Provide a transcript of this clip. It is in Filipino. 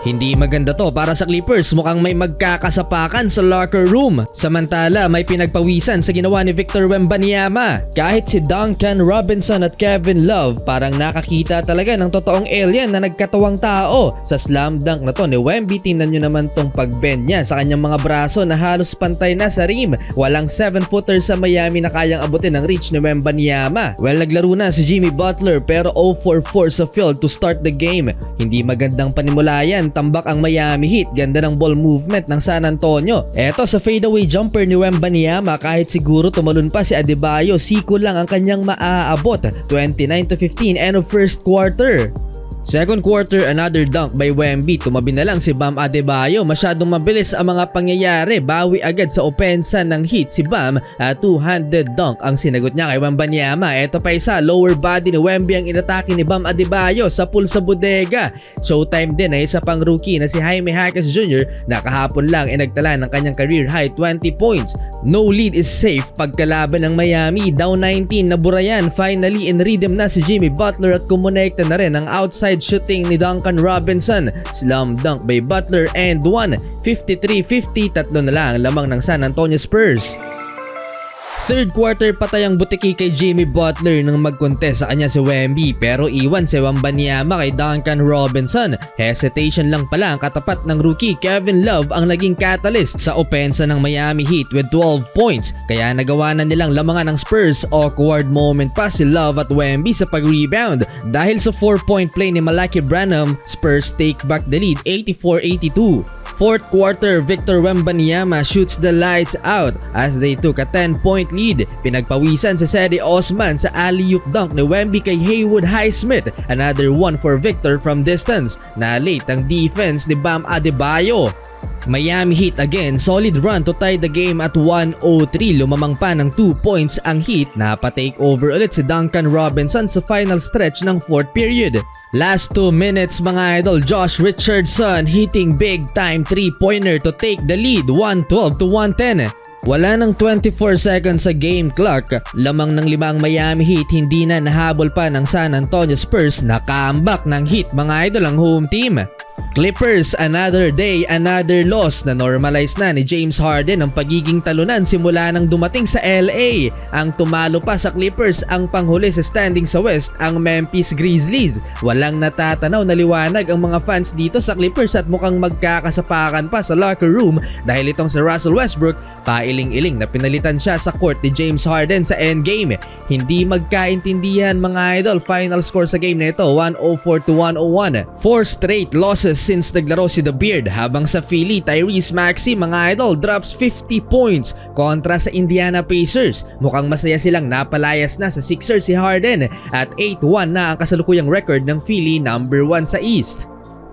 Hindi maganda to para sa Clippers, mukhang may magkakasapakan sa locker room. Samantala may pinagpawisan sa ginawa ni Victor Wembanyama. Kahit si Duncan Robinson at Kevin Love parang nakakita talaga ng totoong alien na nagkatawang tao. Sa slam dunk na to ni Wemby, tingnan nyo naman tong pagbend niya sa kanyang mga braso na halos pantay na sa rim. Walang 7-footer sa Miami na kayang abutin ang reach ni Wembanyama. Well, naglaro na si Jimmy Butler pero 0-for-4 sa field to start the game. Hindi magandang panimulayan, tambak ang Miami Heat. Ganda ng ball movement ng San Antonio. Eto sa fadeaway jumper ni Wembanyama, kahit siguro tumalon pa si Adebayo, siko lang ang kanyang maaabot. 29-15 end of first quarter. Second quarter, another dunk by Wemby. Tumabi na lang si Bam Adebayo. Masyadong mabilis ang mga pangyayari. Bawi agad sa opensa ng Heat si Bam at two-handed dunk ang sinagot niya kay Wembanyama. Eto pa isa, lower body ni Wemby ang inatake ni Bam Adebayo sa pool sa bodega. Showtime din na isa pang rookie na si Jaime Jaquez Jr. na kahapon lang nagtala ng kanyang career high 20 points. No lead is safe pagkalaban ng Miami. Down 19 na burayan. Finally in rhythm na si Jimmy Butler at kumonekta na rin ang outside shooting ni Duncan Robinson. Slam dunk by Butler and 53-50. Tatlo na lang lamang ng San Antonio Spurs. Third quarter, patay ang butiki kay Jimmy Butler nang mag-contest sa kanya si Wemby, pero iwan si Wembanyama kay Duncan Robinson. Hesitation lang pala ang katapat ng rookie Kevin Love ang naging catalyst sa opensa ng Miami Heat with 12 points. Kaya nagawa na nilang lamangan ng Spurs. Awkward moment pa si Love at Wemby sa pag-rebound. Dahil sa 4-point play ni Malaki Branham, Spurs take back the lead 84-82. Fourth quarter, Victor Wembanyama shoots the lights out as they took a 10-point lead. Pinagpawisan si Cedi Osman sa alley-oop dunk ni Wemby kay Haywood Highsmith. Another one for Victor from distance. Na-late ang defense ni Bam Adebayo. Miami Heat again, solid run to tie the game at 103. Lumamang pa ng 2 points ang Heat. Napatake over ulit si Duncan Robinson sa final stretch ng 4th period. Last 2 minutes mga idol, Josh Richardson hitting big time 3-pointer to take the lead, 112-110. Wala ng 24 seconds sa game clock. Lamang ng 5 Miami Heat, hindi na nahabol pa ng San Antonio Spurs. Naka-comeback ng Heat mga idol ang home team. Clippers, another day, another loss. Na normalize na ni James Harden ang pagiging talunan simula nang dumating sa LA. Ang tumalo pa sa Clippers ang panghuli sa standing sa West, ang Memphis Grizzlies. Walang natatanaw na liwanag ang mga fans dito sa Clippers at mukhang magkakasapakan pa sa locker room dahil itong si Russell Westbrook pailing-iling na pinalitan siya sa court ni James Harden sa endgame. Hindi magkaintindihan mga idol. Final score sa game na ito 104-101. 4 straight losses since naglaro si The Beard, habang sa Philly, Tyrese Maxey mga idol drops 50 points kontra sa Indiana Pacers. Mukhang masaya silang napalayas na sa Sixers si Harden at 8-1 na ang kasalukuyang record ng Philly, number 1 sa East.